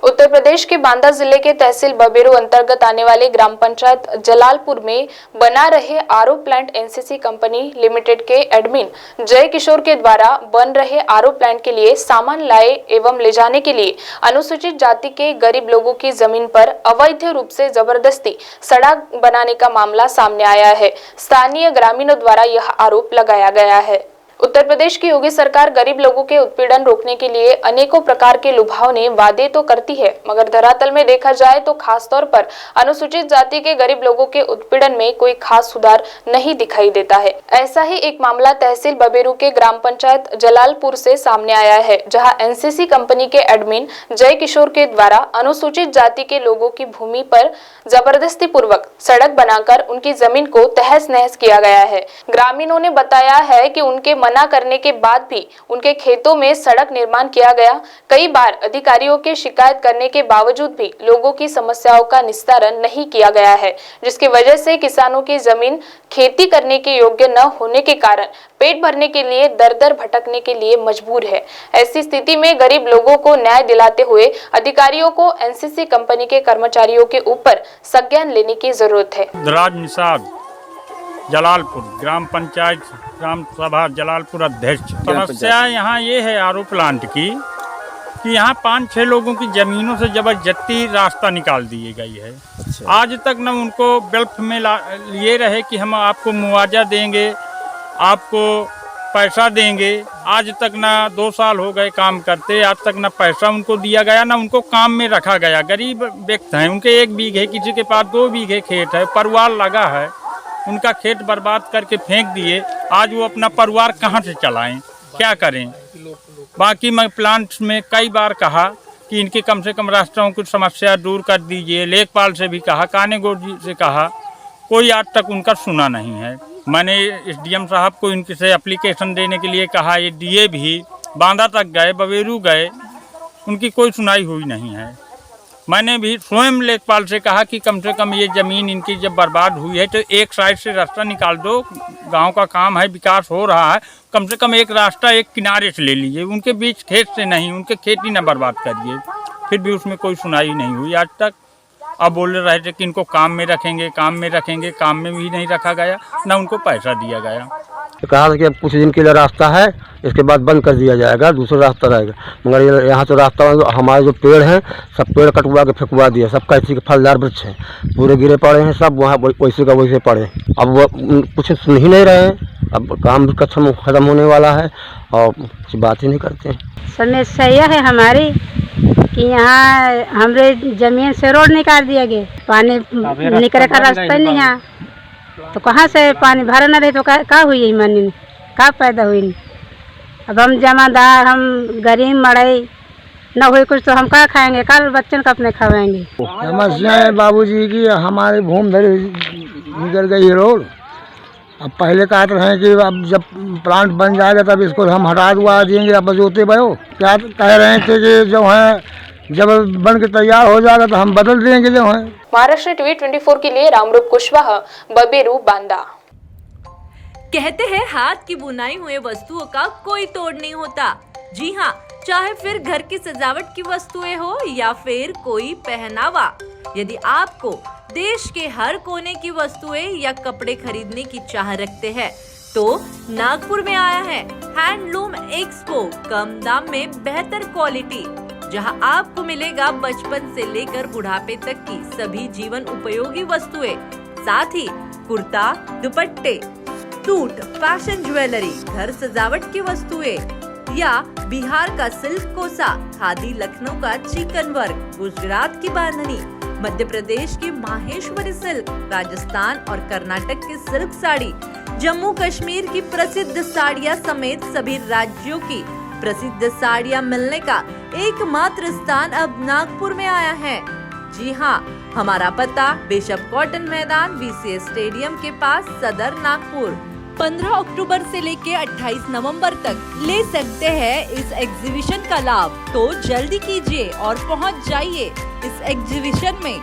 उत्तर प्रदेश के बांदा जिले के तहसील बबेरू अंतर्गत आने वाले ग्राम पंचायत जलालपुर में बना रहे RO plant NCC company limited के एडमिन जय किशोर के द्वारा बन रहे आरओ प्लांट के लिए सामान लाए एवं ले जाने के लिए अनुसूचित जाति के गरीब लोगों की जमीन पर अवैध रूप से जबरदस्ती सड़क बनाने का मामला सामने आया है। स्थानीय ग्रामीणों द्वारा यह आरोप लगाया गया है। उत्तर प्रदेश की योगी सरकार गरीब लोगों के उत्पीड़न रोकने के लिए अनेकों प्रकार के लुभावने वादे तो करती है, मगर धरातल में देखा जाए तो खासतौर पर अनुसूचित जाति के गरीब लोगों के उत्पीड़न में कोई खास सुधार नहीं दिखाई देता है। ऐसा ही एक मामला तहसील बबेरू के ग्राम पंचायत जलालपुर से सामने आया है, जहां एनसीसी कंपनी के एडमिन जय किशोर के द्वारा अनुसूचित जाति के लोगों की भूमि पर जबरदस्ती पूर्वक सड़क बनाकर उनकी जमीन को तहस नहस किया गया है। ग्रामीणों ने बताया है कि उनके मना करने के बाद भी उनके खेतों में सड़क निर्माण किया गया। कई बार अधिकारियों के शिकायत करने के बावजूद भी लोगों की समस्याओं का निस्तारण नहीं किया गया है, जिसकी वजह से किसानों की जमीन खेती करने के योग्य न होने के कारण पेट भरने के लिए दर दर भटकने के लिए मजबूर है। ऐसी स्थिति में गरीब लोगों को न्याय दिलाते हुए अधिकारियों को एनसीसी कंपनी के कर्मचारियों के ऊपर संज्ञान लेने की जरूरत है। जलालपुर ग्राम पंचायत ग्राम सभा जलालपुर अध्यक्ष। समस्या यहाँ ये है आरओ प्लांट की कि यहाँ 5-6 लोगों की ज़मीनों से जबरदस्ती रास्ता निकाल दिए गई है। अच्छा। आज तक न उनको वेल्फ में लिए रहे कि हम आपको मुआवजा देंगे, आपको पैसा देंगे। आज तक ना 2 साल हो गए काम करते, आज तक ना पैसा उनको दिया गया, ना उनको काम में रखा गया। गरीब व्यक्ति हैं, उनके 1 बीघे, किसी के पास 2 बीघे खेत है, परिवार लगा है, उनका खेत बर्बाद करके फेंक दिए। आज वो अपना परिवार कहाँ से चलाएं, क्या करें। बाकी मैं प्लांट्स में कई बार कहा कि इनके कम से कम रास्ताओं की समस्या दूर कर दीजिए। लेखपाल से भी कहा, कानेगौड़ जी से कहा, कोई आज तक उनका सुना नहीं है। मैंने एसडीएम साहब को इनके से एप्लीकेशन देने के लिए कहा, ये दिए भी, बांदा तक गए, बबेरू गए, उनकी कोई सुनाई हुई नहीं है। मैंने भी स्वयं लेखपाल से कहा कि कम से कम ये ज़मीन इनकी जब बर्बाद हुई है तो एक साइड से रास्ता निकाल दो, गांव का काम है, विकास हो रहा है, कम से कम एक रास्ता एक किनारे से ले लीजिए, उनके बीच खेत से नहीं, उनके खेती न बर्बाद करिए। फिर भी उसमें कोई सुनाई नहीं हुई आज तक। अब बोल रहे थे कि इनको काम में रखेंगे, काम में रखेंगे, काम में भी नहीं रखा गया, ना उनको पैसा दिया गया। तो कहा कि अब कुछ दिन के लिए रास्ता है, इसके बाद बंद कर दिया जाएगा, दूसरा रास्ता रहेगा। मगर यहाँ तो रास्ता हमारे जो पेड़ हैं सब पेड़ कटवा के फेंकवा दिया। सब कैसी के फलदार वृक्ष हैं, पूरे गिरे पड़े हैं, सब वहाँ वैसे का वैसे पड़े। अब वो कुछ सुन ही नहीं रहे हैं। अब काम भी खत्म होने वाला है और कुछ बात ही नहीं करते हैं। समस्या यह है हमारी कि यहाँ हमारे जमीन से रोड निकाल दिया गया, पानी निकले का रास्ता नहीं है, तो कहाँ से पानी भरा न रहे तो का हुई मानी, का पैदा हुई। अब हम जमादार, हम गरीब मड़ई न हुई कुछ तो हम क्या खाएंगे, कल बच्चन का अपने खवाएंगे। समस्या है बाबूजी की, हमारे भूमि धरी निकल गई रोड। अब पहले कहते हैं कि अब जब प्लांट बन जाएगा तब इसको हम हटा दुआ देंगे, अब बजोते भयो। क्या कह रहे थे कि जो है जब बन के तैयार हो जाएगा तो हम बदल देंगे जो है। महाराष्ट्र टीवी 24 के लिए रामरूप कुशवाहा, बबेरू, बांदा। कहते हैं हाथ की बुनाई हुए वस्तुओं का कोई तोड़ नहीं होता। जी हाँ, चाहे फिर घर की सजावट की वस्तुएं हो या फिर कोई पहनावा। यदि आपको देश के हर कोने की वस्तुएं या कपड़े खरीदने की चाह रखते हैं तो नागपुर में आया है हैंडलूम एक्सपो। कम दाम में बेहतर क्वालिटी, जहां आपको मिलेगा बचपन से लेकर बुढ़ापे तक की सभी जीवन उपयोगी वस्तुएं, साथ ही कुर्ता, दुपट्टे, सूट, फैशन ज्वेलरी, घर सजावट की वस्तुएं या बिहार का सिल्क कोसा, खादी लखनऊ का चिकन वर्क, गुजरात की बांधनी, मध्य प्रदेश की माहेश्वरी सिल्क, राजस्थान और कर्नाटक की सिल्क साड़ी, जम्मू कश्मीर की प्रसिद्ध साड़ियां समेत सभी राज्यों की प्रसिद्ध साड़ियां मिलने का एकमात्र स्थान अब नागपुर में आया है। जी हाँ, हमारा पता बिशप कॉटन मैदान, वीसीएस स्टेडियम के पास, सदर, नागपुर। 15 अक्टूबर से लेके 28 नवंबर तक ले सकते हैं इस एग्जीबिशन का लाभ, तो जल्दी कीजिए और पहुंच जाइए इस एग्जीबिशन में।